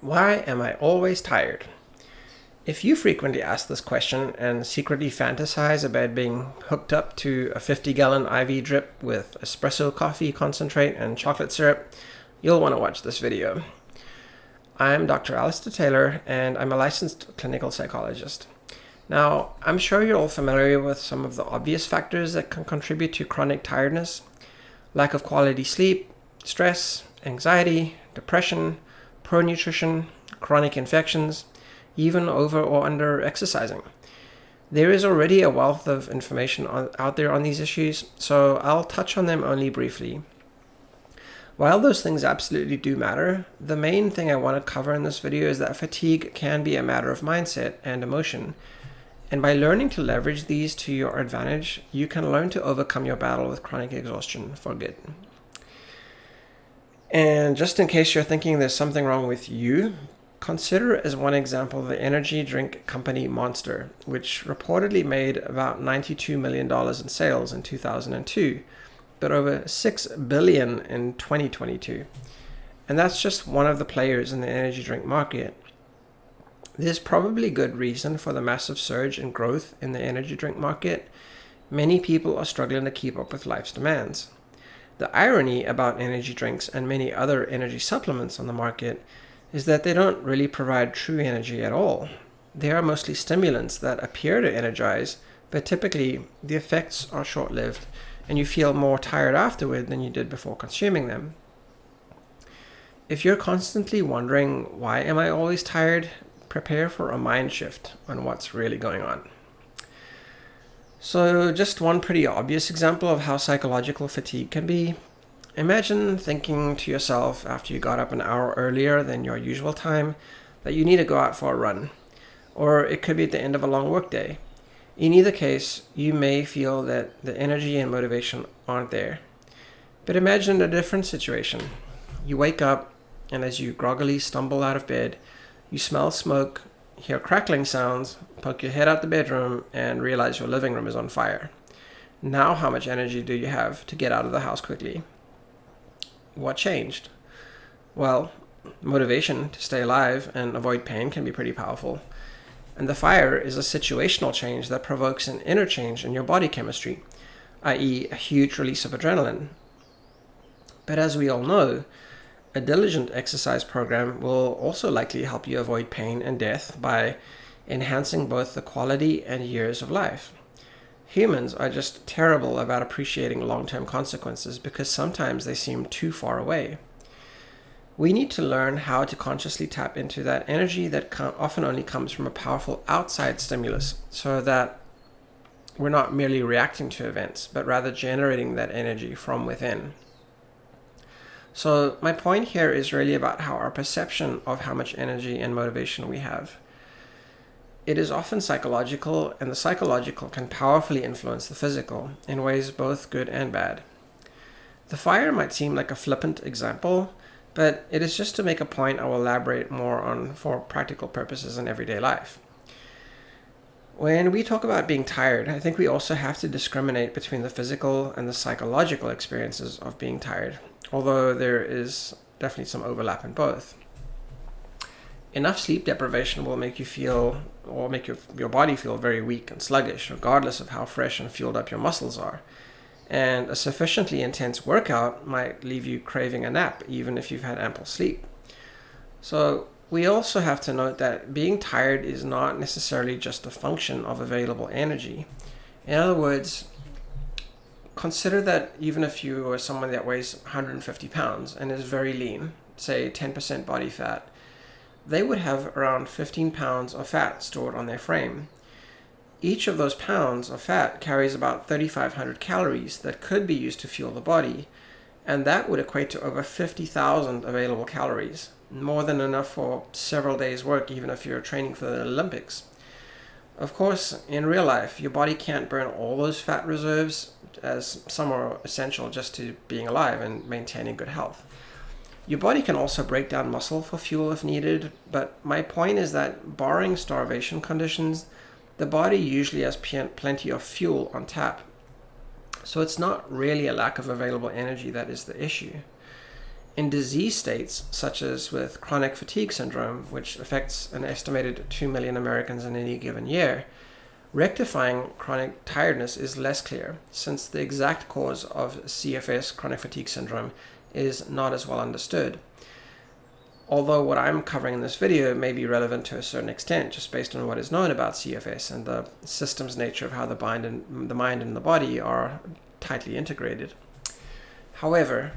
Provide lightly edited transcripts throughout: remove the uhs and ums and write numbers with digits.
Why am I always tired? If you frequently ask this question and secretly fantasize about being hooked up to a 50-gallon IV drip with espresso coffee concentrate and chocolate syrup, you'll want to watch this video. I'm Dr. Alistair Taylor, and I'm a licensed clinical psychologist. Now, I'm sure you're all familiar with some of the obvious factors that can contribute to chronic tiredness: lack of quality sleep, stress, anxiety, depression, poor nutrition, chronic infections, even over or under exercising. There is already a wealth of information out there on these issues, so I'll touch on them only briefly. While those things absolutely do matter, the main thing I want to cover in this video is that fatigue can be a matter of mindset and emotion. And by learning to leverage these to your advantage, you can learn to overcome your battle with chronic exhaustion for good. And just in case you're thinking there's something wrong with you, consider as one example the energy drink company Monster, which reportedly made about $92 million in sales in 2002, but over $6 billion in 2022. And that's just one of the players in the energy drink market. There's probably good reason for the massive surge in growth in the energy drink market. Many people are struggling to keep up with life's demands. The irony about energy drinks and many other energy supplements on the market is that they don't really provide true energy at all. They are mostly stimulants that appear to energize, but typically the effects are short-lived and you feel more tired afterward than you did before consuming them. If you're constantly wondering, why am I always tired? Prepare for a mind shift on what's really going on. So just one pretty obvious example of how psychological fatigue can be. Imagine thinking to yourself after you got up an hour earlier than your usual time that you need to go out for a run. Or it could be at the end of a long workday. In either case, you may feel that the energy and motivation aren't there. But imagine a different situation. You wake up, and as you groggily stumble out of bed, you smell smoke, hear crackling sounds, poke your head out the bedroom, and realize your living room is on fire. Now how much energy do you have to get out of the house quickly? What changed? Well, motivation to stay alive and avoid pain can be pretty powerful. And the fire is a situational change that provokes an inner change in your body chemistry, i.e. a huge release of adrenaline. But as we all know, a diligent exercise program will also likely help you avoid pain and death by enhancing both the quality and years of life. Humans are just terrible about appreciating long-term consequences because sometimes they seem too far away. We need to learn how to consciously tap into that energy that often only comes from a powerful outside stimulus, so that we're not merely reacting to events, but rather generating that energy from within. So my point here is really about how our perception of how much energy and motivation we have. It is often psychological, and the psychological can powerfully influence the physical in ways both good and bad. The fire might seem like a flippant example, but it is just to make a point I will elaborate more on for practical purposes in everyday life. When we talk about being tired, I think we also have to discriminate between the physical and the psychological experiences of being tired, although there is definitely some overlap in both. Enough sleep deprivation will make you feel, or make your body feel very weak and sluggish, regardless of how fresh and fueled up your muscles are. And a sufficiently intense workout might leave you craving a nap, even if you've had ample sleep. So we also have to note that being tired is not necessarily just a function of available energy. In other words, consider that even if you are someone that weighs 150 pounds and is very lean, say 10% body fat, they would have around 15 pounds of fat stored on their frame. Each of those pounds of fat carries about 3,500 calories that could be used to fuel the body, and that would equate to over 50,000 available calories, more than enough for several days' work even if you're training for the Olympics. Of course, in real life, your body can't burn all those fat reserves, as some are essential just to being alive and maintaining good health. Your body can also break down muscle for fuel if needed, but my point is that barring starvation conditions, the body usually has plenty of fuel on tap. So it's not really a lack of available energy that is the issue. In disease states, such as with chronic fatigue syndrome, which affects an estimated 2 million Americans in any given year, rectifying chronic tiredness is less clear, since the exact cause of CFS, chronic fatigue syndrome, is not as well understood. Although what I'm covering in this video may be relevant to a certain extent, just based on what is known about CFS and the systems nature of how the mind and the body are tightly integrated. However,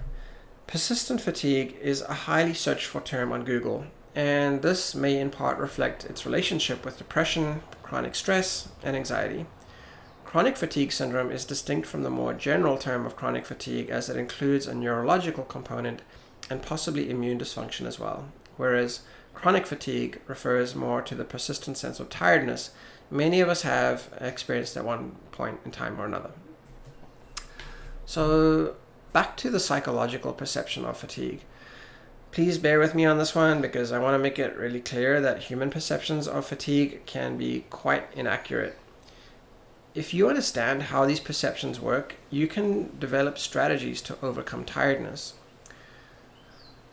persistent fatigue is a highly searched for term on Google, and this may in part reflect its relationship with depression, chronic stress, and anxiety. Chronic fatigue syndrome is distinct from the more general term of chronic fatigue, as it includes a neurological component and possibly immune dysfunction as well, whereas chronic fatigue refers more to the persistent sense of tiredness many of us have experienced at one point in time or another. So back to the psychological perception of fatigue. Please bear with me on this one, because I want to make it really clear that human perceptions of fatigue can be quite inaccurate. If you understand how these perceptions work, you can develop strategies to overcome tiredness.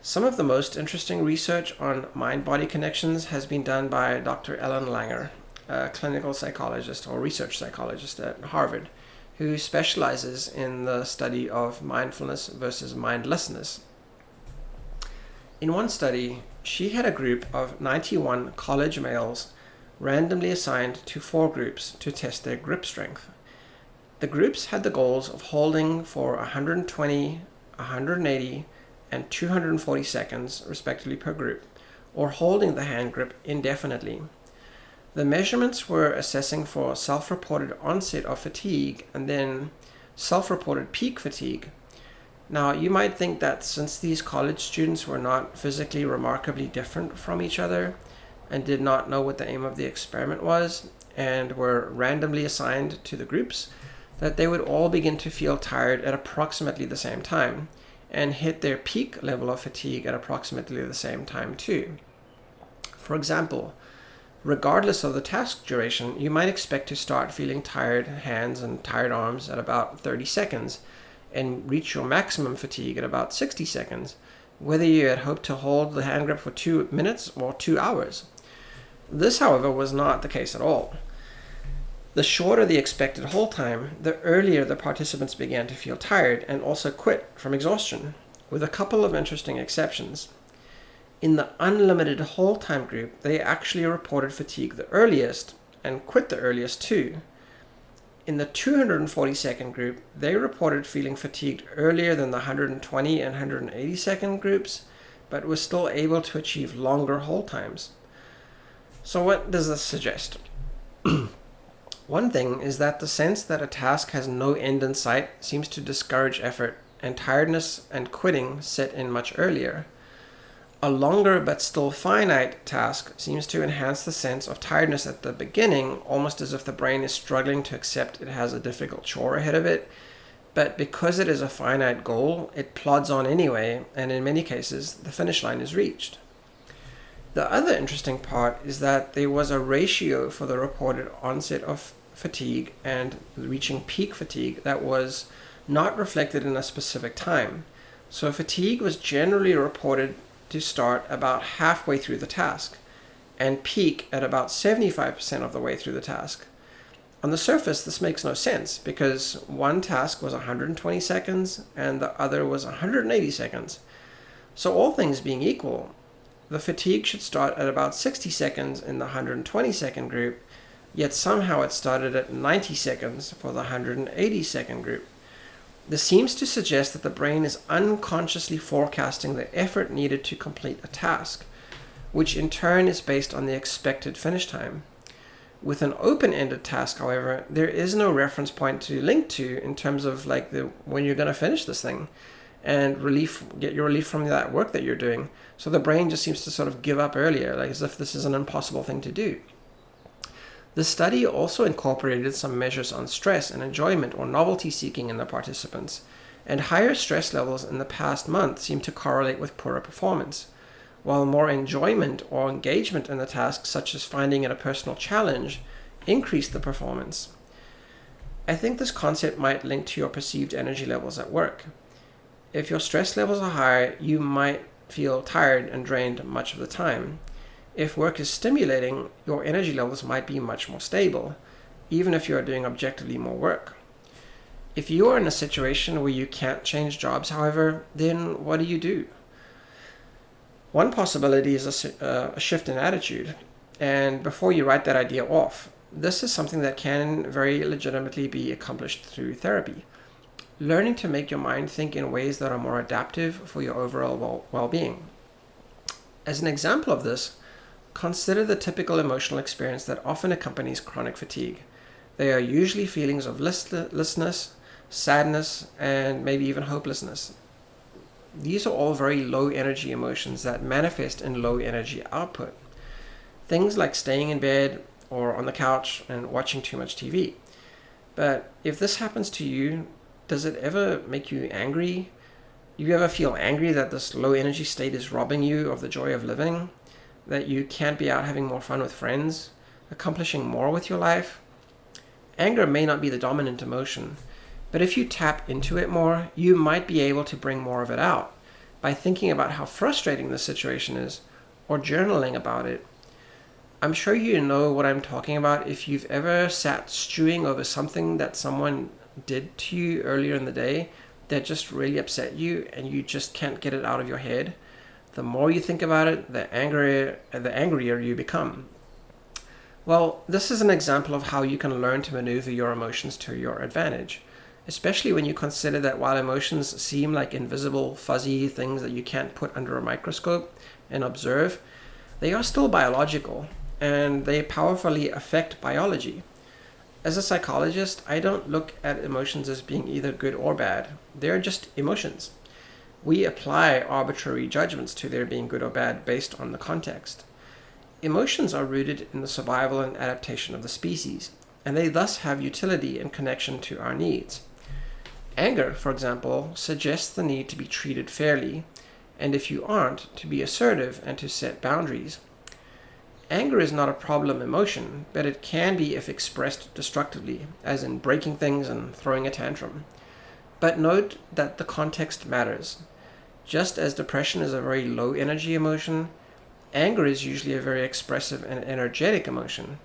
Some of the most interesting research on mind-body connections has been done by Dr. Ellen Langer, a clinical psychologist or research psychologist at Harvard, who specializes in the study of mindfulness versus mindlessness. In one study, she had a group of 91 college males randomly assigned to 4 groups to test their grip strength. The groups had the goals of holding for 120, 180, and 240 seconds, respectively, per group, or holding the hand grip indefinitely. The measurements were assessing for self-reported onset of fatigue and then self-reported peak fatigue. Now, you might think that since these college students were not physically remarkably different from each other and did not know what the aim of the experiment was and were randomly assigned to the groups, that they would all begin to feel tired at approximately the same time and hit their peak level of fatigue at approximately the same time too. For example, regardless of the task duration, you might expect to start feeling tired hands and tired arms at about 30 seconds and reach your maximum fatigue at about 60 seconds, whether you had hoped to hold the hand grip for 2 minutes or 2 hours. This, however, was not the case at all. The shorter the expected hold time, the earlier the participants began to feel tired and also quit from exhaustion, with a couple of interesting exceptions. In the unlimited hold time group, they actually reported fatigue the earliest and quit the earliest too. In the 240 second group, they reported feeling fatigued earlier than the 120 and 180 second groups, but were still able to achieve longer hold times. So what does this suggest? One thing is that the sense that a task has no end in sight seems to discourage effort, and tiredness and quitting set in much earlier. A longer but still finite task seems to enhance the sense of tiredness at the beginning, almost as if the brain is struggling to accept it has a difficult chore ahead of it. But because it is a finite goal, it plods on anyway, and in many cases, the finish line is reached. The other interesting part is that there was a ratio for the reported onset of fatigue and reaching peak fatigue that was not reflected in a specific time. So fatigue was generally reported to start about halfway through the task and peak at about 75% of the way through the task. On the surface, this makes no sense because one task was 120 seconds and the other was 180 seconds. So all things being equal, the fatigue should start at about 60 seconds in the 120 second group, yet somehow it started at 90 seconds for the 180 second group. This seems to suggest that the brain is unconsciously forecasting the effort needed to complete a task, which in turn is based on the expected finish time. With an open-ended task, however, there is no reference point to link to in terms of when you're going to finish this thing and get your relief from that work that you're doing. So the brain just seems to sort of give up earlier, as if this is an impossible thing to do. The study also incorporated some measures on stress and enjoyment or novelty seeking in the participants, and higher stress levels in the past month seem to correlate with poorer performance, while more enjoyment or engagement in the task, such as finding it a personal challenge, increased the performance. I think this concept might link to your perceived energy levels at work. If your stress levels are high, you might feel tired and drained much of the time. If work is stimulating, your energy levels might be much more stable, even if you are doing objectively more work. If you are in a situation where you can't change jobs, however, then what do? One possibility is a shift in attitude. And before you write that idea off, this is something that can very legitimately be accomplished through therapy. Learning to make your mind think in ways that are more adaptive for your overall well-being. As an example of this, consider the typical emotional experience that often accompanies chronic fatigue. They are usually feelings of listlessness, sadness, and maybe even hopelessness. These are all very low energy emotions that manifest in low energy output. Things like staying in bed or on the couch and watching too much TV. But if this happens to you, does it ever make you angry? Do you ever feel angry that this low energy state is robbing you of the joy of living? That you can't be out having more fun with friends? Accomplishing more with your life? Anger may not be the dominant emotion, but if you tap into it more, you might be able to bring more of it out by thinking about how frustrating the situation is or journaling about it. I'm sure you know what I'm talking about if you've ever sat stewing over something that someone did to you earlier in the day that just really upset you and you just can't get it out of your head. The more you think about it, the angrier you become. Well, this is an example of how you can learn to maneuver your emotions to your advantage, especially when you consider that while emotions seem like invisible, fuzzy things that you can't put under a microscope and observe, they are still biological, and they powerfully affect biology. As a psychologist, I don't look at emotions as being either good or bad. They're just emotions. We apply arbitrary judgments to their being good or bad based on the context. Emotions are rooted in the survival and adaptation of the species, and they thus have utility in connection to our needs. Anger, for example, suggests the need to be treated fairly, and if you aren't, to be assertive and to set boundaries. Anger is not a problem emotion, but it can be if expressed destructively, as in breaking things and throwing a tantrum. But note that the context matters. Just as depression is a very low energy emotion, anger is usually a very expressive and energetic emotion.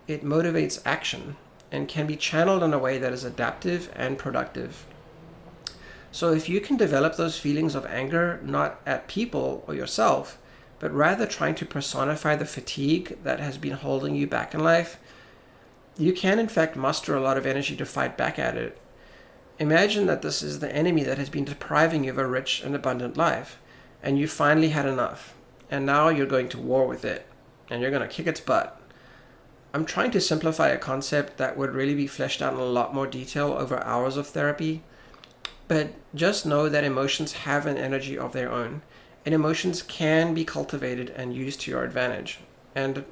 It motivates action and can be channeled in a way that is adaptive and productive. So if you can develop those feelings of anger not at people or yourself, but rather trying to personify the fatigue that has been holding you back in life, you can in fact muster a lot of energy to fight back at it. Imagine that this is the enemy that has been depriving you of a rich and abundant life, and you finally had enough, and now you're going to war with it, and you're going to kick its butt. I'm trying to simplify a concept that would really be fleshed out in a lot more detail over hours of therapy, but just know that emotions have an energy of their own, and emotions can be cultivated and used to your advantage. And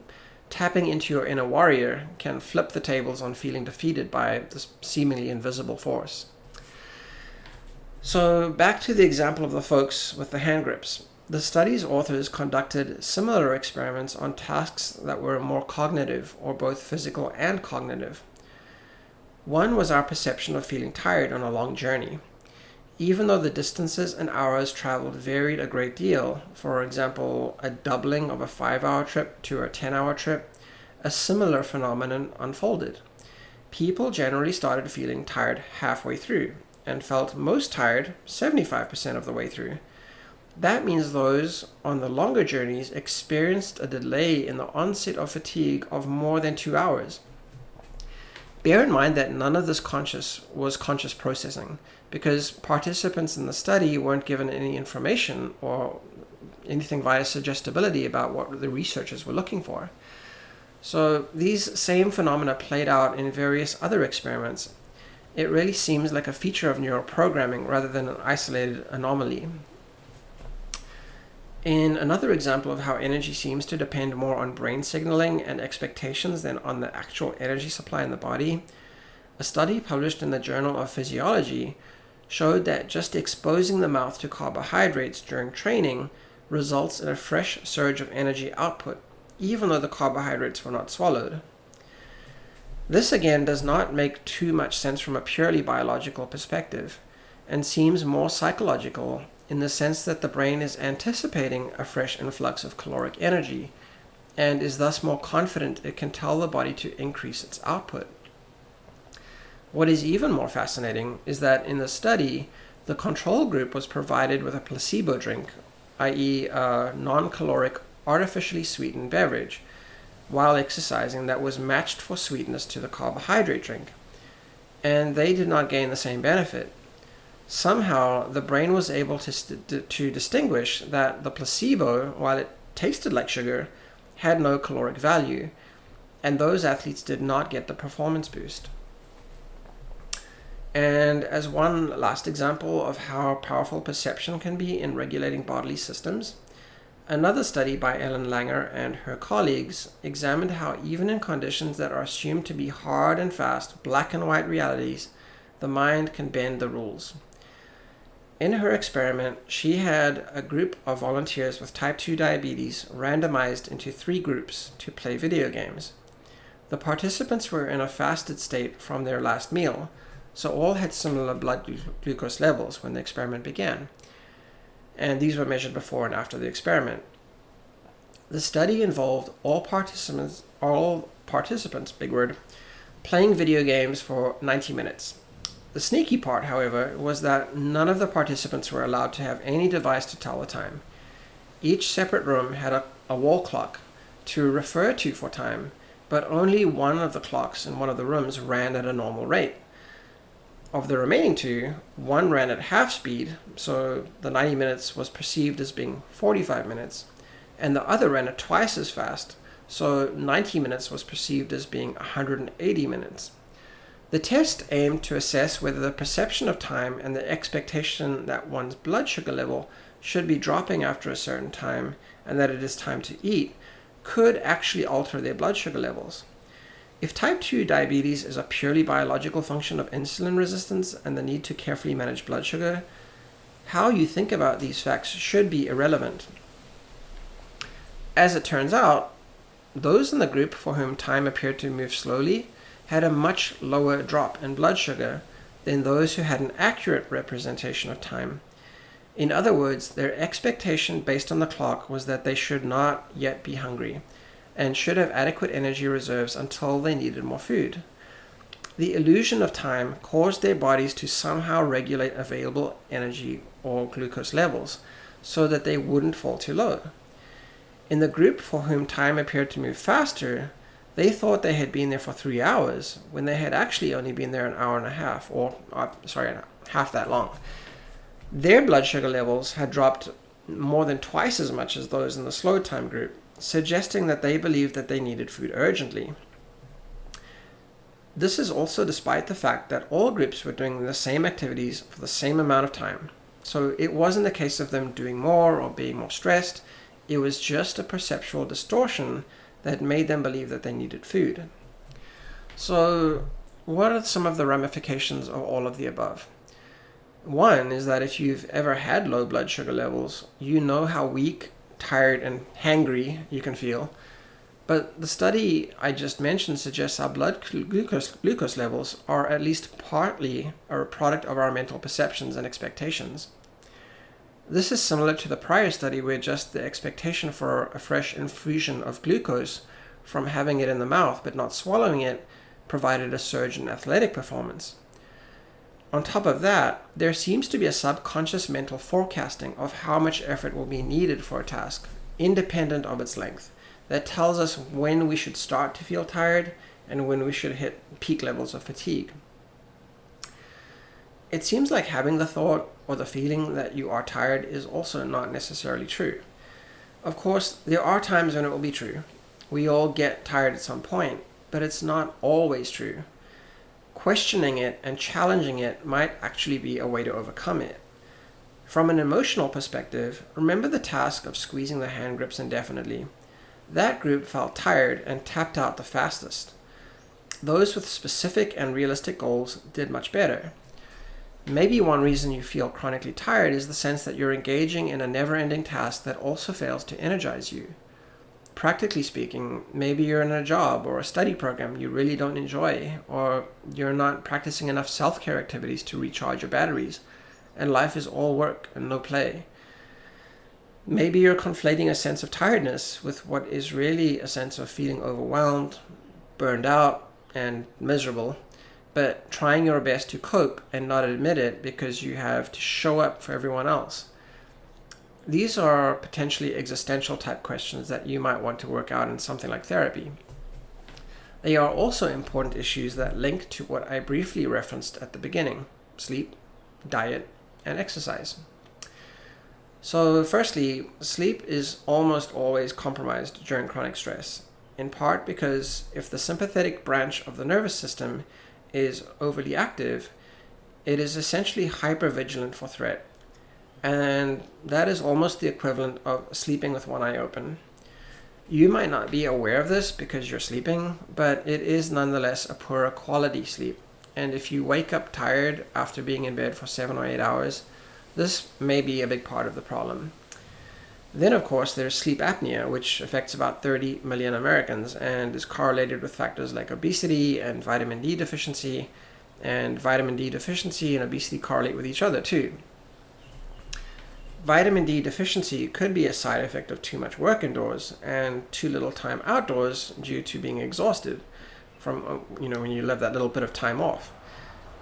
tapping into your inner warrior can flip the tables on feeling defeated by this seemingly invisible force. So back to the example of the folks with the hand grips. The study's authors conducted similar experiments on tasks that were more cognitive, or both physical and cognitive. One was our perception of feeling tired on a long journey. Even though the distances and hours traveled varied a great deal, for example, a doubling of a 5-hour trip to a 10-hour trip, a similar phenomenon unfolded. People generally started feeling tired halfway through, and felt most tired 75% of the way through. That means those on the longer journeys experienced a delay in the onset of fatigue of more than 2 hours. Bear in mind that none of this was conscious processing, because participants in the study weren't given any information or anything via suggestibility about what the researchers were looking for. So these same phenomena played out in various other experiments. It really seems like a feature of neural programming rather than an isolated anomaly. In another example of how energy seems to depend more on brain signaling and expectations than on the actual energy supply in the body, a study published in the Journal of Physiology showed that just exposing the mouth to carbohydrates during training results in a fresh surge of energy output, even though the carbohydrates were not swallowed. This again does not make too much sense from a purely biological perspective. and seems more psychological in the sense that the brain is anticipating a fresh influx of caloric energy and is thus more confident it can tell the body to increase its output. What is even more fascinating is that in the study, the control group was provided with a placebo drink, i.e. a non-caloric, artificially sweetened beverage, while exercising that was matched for sweetness to the carbohydrate drink. And they did not gain the same benefit. Somehow, the brain was able to distinguish that the placebo, while it tasted like sugar, had no caloric value, and those athletes did not get the performance boost. And as one last example of how powerful perception can be in regulating bodily systems, another study by Ellen Langer and her colleagues examined how even in conditions that are assumed to be hard and fast, black and white realities, the mind can bend the rules. In her experiment, she had a group of volunteers with type 2 diabetes randomized into 3 groups to play video games. The participants were in a fasted state from their last meal, so all had similar blood glucose levels when the experiment began, and these were measured before and after the experiment. The study involved all participants, big word, playing video games for 90 minutes. The sneaky part, however, was that none of the participants were allowed to have any device to tell the time. Each separate room had a wall clock to refer to for time, but only one of the clocks in one of the rooms ran at a normal rate. Of the remaining 2, one ran at half speed, so the 90 minutes was perceived as being 45 minutes, and the other ran at twice as fast, so 90 minutes was perceived as being 180 minutes. The test aimed to assess whether the perception of time and the expectation that one's blood sugar level should be dropping after a certain time and that it is time to eat could actually alter their blood sugar levels. If type 2 diabetes is a purely biological function of insulin resistance and the need to carefully manage blood sugar, how you think about these facts should be irrelevant. As it turns out, those in the group for whom time appeared to move slowly had a much lower drop in blood sugar than those who had an accurate representation of time. In other words, their expectation based on the clock was that they should not yet be hungry and should have adequate energy reserves until they needed more food. The illusion of time caused their bodies to somehow regulate available energy or glucose levels so that they wouldn't fall too low. In the group for whom time appeared to move faster, they thought they had been there for 3 hours when they had actually only been there an hour and a half, half that long. Their blood sugar levels had dropped more than twice as much as those in the slow time group, suggesting that they believed that they needed food urgently. This is also despite the fact that all groups were doing the same activities for the same amount of time. So it wasn't a case of them doing more or being more stressed. It was just a perceptual distortion that made them believe that they needed food. So what are some of the ramifications of all of the above? One is that if you've ever had low blood sugar levels, you know how weak, tired, and hangry you can feel. But the study I just mentioned suggests our blood glucose levels are at least partly a product of our mental perceptions and expectations. This is similar to the prior study where just the expectation for a fresh infusion of glucose from having it in the mouth but not swallowing it provided a surge in athletic performance. On top of that, there seems to be a subconscious mental forecasting of how much effort will be needed for a task, independent of its length, that tells us when we should start to feel tired and when we should hit peak levels of fatigue. It seems like having the thought or the feeling that you are tired is also not necessarily true. Of course, there are times when it will be true. We all get tired at some point, but it's not always true. Questioning it and challenging it might actually be a way to overcome it. From an emotional perspective, remember the task of squeezing the hand grips indefinitely. That group felt tired and tapped out the fastest. Those with specific and realistic goals did much better. Maybe one reason you feel chronically tired is the sense that you're engaging in a never-ending task that also fails to energize you. Practically speaking, maybe you're in a job or a study program you really don't enjoy, or you're not practicing enough self-care activities to recharge your batteries, and life is all work and no play. Maybe you're conflating a sense of tiredness with what is really a sense of feeling overwhelmed, burned out, and miserable, but trying your best to cope and not admit it because you have to show up for everyone else. These are potentially existential type questions that you might want to work out in something like therapy. They are also important issues that link to what I briefly referenced at the beginning: sleep, diet, and exercise. So firstly, sleep is almost always compromised during chronic stress, in part because if the sympathetic branch of the nervous system is overly active, it is essentially hypervigilant for threat, and that is almost the equivalent of sleeping with one eye open. You might not be aware of this because you're sleeping, but it is nonetheless a poorer quality sleep, and if you wake up tired after being in bed for 7 or 8 hours, this may be a big part of the problem. Then, of course, there's sleep apnea, which affects about 30 million Americans and is correlated with factors like obesity and vitamin D deficiency. And vitamin D deficiency and obesity correlate with each other too. Vitamin D deficiency could be a side effect of too much work indoors and too little time outdoors due to being exhausted from, when you live that little bit of time off.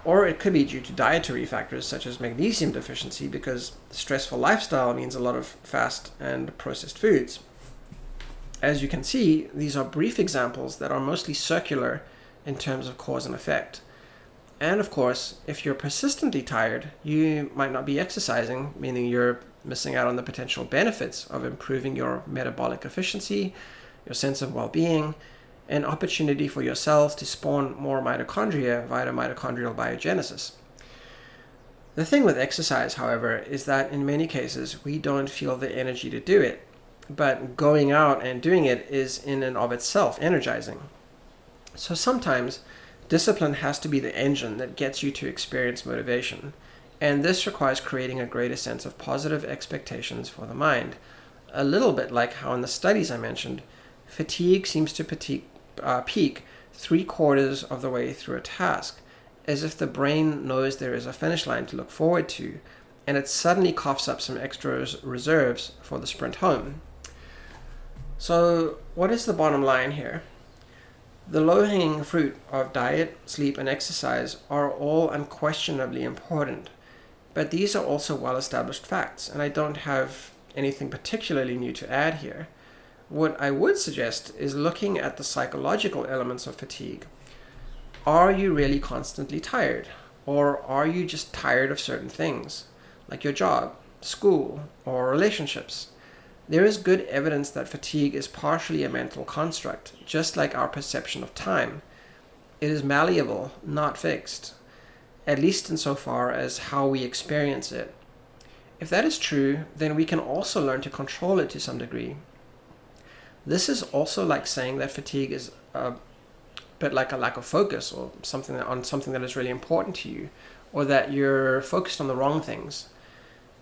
Or it could be due to dietary factors such as magnesium deficiency, because the stressful lifestyle means a lot of fast and processed foods. As you can see, these are brief examples that are mostly circular in terms of cause and effect. And of course, if you're persistently tired, you might not be exercising, meaning you're missing out on the potential benefits of improving your metabolic efficiency, your sense of well-being, an opportunity for your cells to spawn more mitochondria via mitochondrial biogenesis. The thing with exercise, however, is that in many cases we don't feel the energy to do it, but going out and doing it is in and of itself energizing. So sometimes discipline has to be the engine that gets you to experience motivation, and this requires creating a greater sense of positive expectations for the mind, a little bit like how in the studies I mentioned, fatigue seems to peak 3/4 of the way through a task, as if the brain knows there is a finish line to look forward to, and it suddenly coughs up some extra reserves for the sprint home. So what is the bottom line here? The low-hanging fruit of diet, sleep, and exercise are all unquestionably important, but these are also well-established facts, and I don't have anything particularly new to add here. What I would suggest is looking at the psychological elements of fatigue. Are you really constantly tired? Or are you just tired of certain things, like your job, school, or relationships? There is good evidence that fatigue is partially a mental construct, just like our perception of time. It is malleable, not fixed, at least insofar as how we experience it. If that is true, then we can also learn to control it to some degree. This is also like saying that fatigue is a bit like a lack of focus or something that is really important to you, or that you're focused on the wrong things.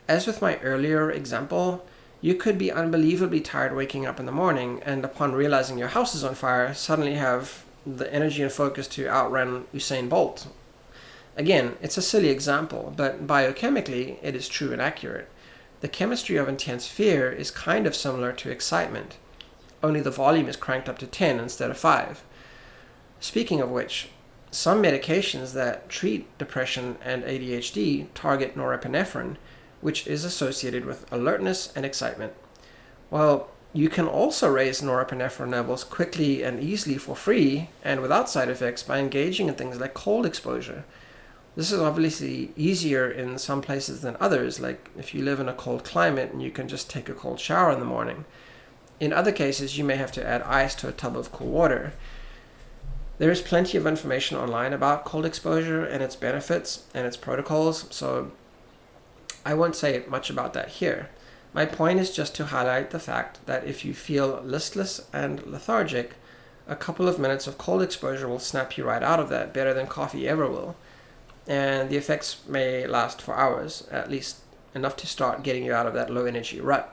As with my earlier example, you could be unbelievably tired waking up in the morning and upon realizing your house is on fire, suddenly have the energy and focus to outrun Usain Bolt. Again, it's a silly example, but biochemically it is true and accurate. The chemistry of intense fear is kind of similar to excitement, only the volume is cranked up to 10 instead of 5. Speaking of which, some medications that treat depression and ADHD target norepinephrine, which is associated with alertness and excitement. Well, you can also raise norepinephrine levels quickly and easily for free and without side effects by engaging in things like cold exposure. This is obviously easier in some places than others, like if you live in a cold climate and you can just take a cold shower in the morning. In other cases, you may have to add ice to a tub of cool water. There is plenty of information online about cold exposure and its benefits and its protocols, so I won't say much about that here. My point is just to highlight the fact that if you feel listless and lethargic, a couple of minutes of cold exposure will snap you right out of that, better than coffee ever will. And the effects may last for hours, at least enough to start getting you out of that low energy rut.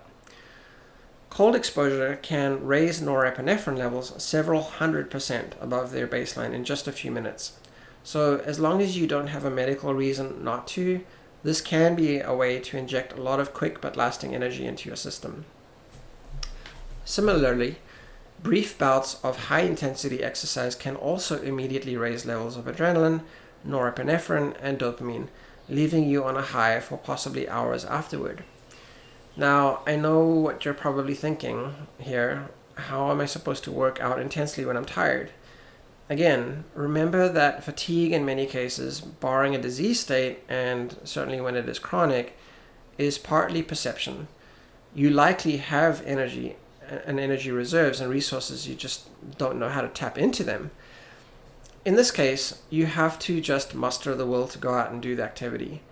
Cold exposure can raise norepinephrine levels several 100% above their baseline in just a few minutes. So as long as you don't have a medical reason not to, This can be a way to inject a lot of quick but lasting energy into your system. Similarly, brief bouts of high-intensity exercise can also immediately raise levels of adrenaline, norepinephrine, and dopamine, leaving you on a high for possibly hours afterward. Now, I know what you're probably thinking here. How am I supposed to work out intensely when I'm tired? Again, remember that fatigue in many cases, barring a disease state, and certainly when it is chronic, is partly perception. You likely have energy and energy reserves and resources, you just don't know how to tap into them. In this case, you have to just muster the will to go out and do the activity.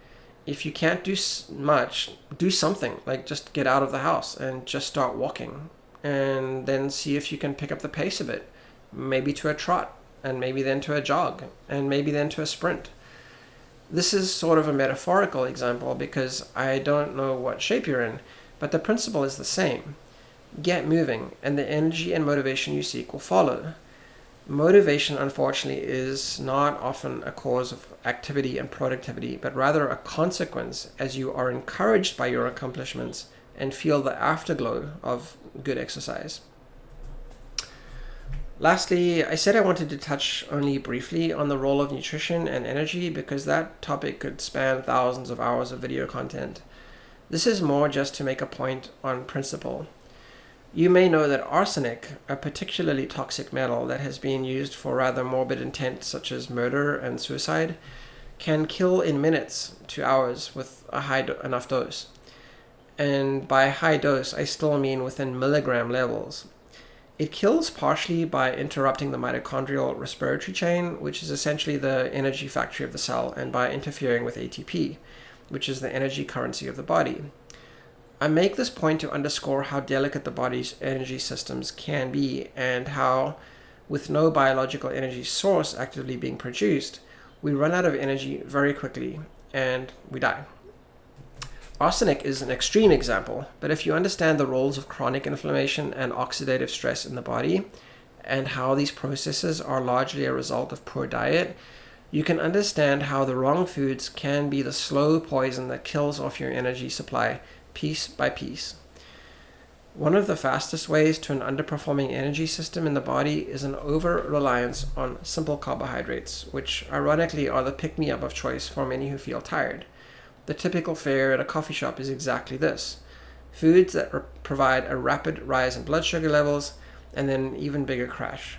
If you can't do much, do something, like just get out of the house and just start walking, and then see if you can pick up the pace a bit, maybe to a trot, and maybe then to a jog, and maybe then to a sprint. This is sort of a metaphorical example because I don't know what shape you're in, but the principle is the same. Get moving, and the energy and motivation you seek will follow. Motivation, unfortunately, is not often a cause of activity and productivity, but rather a consequence as you are encouraged by your accomplishments and feel the afterglow of good exercise. Lastly, I said I wanted to touch only briefly on the role of nutrition and energy because that topic could span thousands of hours of video content. This is more just to make a point on principle. You may know that arsenic, a particularly toxic metal that has been used for rather morbid intent such as murder and suicide, can kill in minutes to hours with a high enough dose. And by high dose, I still mean within milligram levels. It kills partially by interrupting the mitochondrial respiratory chain, which is essentially the energy factory of the cell, and by interfering with ATP, which is the energy currency of the body. I make this point to underscore how delicate the body's energy systems can be and how, with no biological energy source actively being produced, we run out of energy very quickly and we die. Arsenic is an extreme example, but if you understand the roles of chronic inflammation and oxidative stress in the body and how these processes are largely a result of poor diet, you can understand how the wrong foods can be the slow poison that kills off your energy supply piece by piece. One of the fastest ways to an underperforming energy system in the body is an over-reliance on simple carbohydrates, which ironically are the pick-me-up of choice for many who feel tired. The typical fare at a coffee shop is exactly this: foods that provide a rapid rise in blood sugar levels and then an even bigger crash.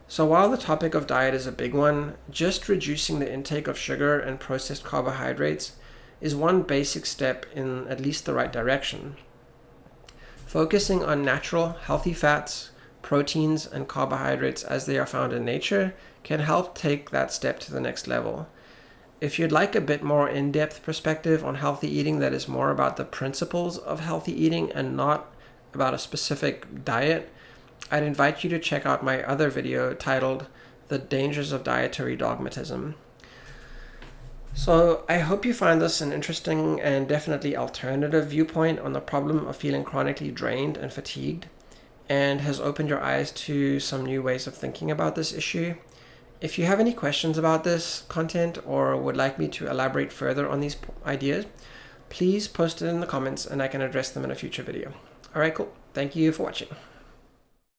So while the topic of diet is a big one, just reducing the intake of sugar and processed carbohydrates is one basic step in at least the right direction. Focusing on natural, healthy fats, proteins, and carbohydrates as they are found in nature can help take that step to the next level. If you'd like a bit more in-depth perspective on healthy eating that is more about the principles of healthy eating and not about a specific diet, I'd invite you to check out my other video titled The Dangers of Dietary Dogmatism. So I hope you find this an interesting and definitely alternative viewpoint on the problem of feeling chronically drained and fatigued, and has opened your eyes to some new ways of thinking about this issue. If you have any questions about this content or would like me to elaborate further on these ideas, please post it in the comments and I can address them in a future video. Alright, cool. Thank you for watching.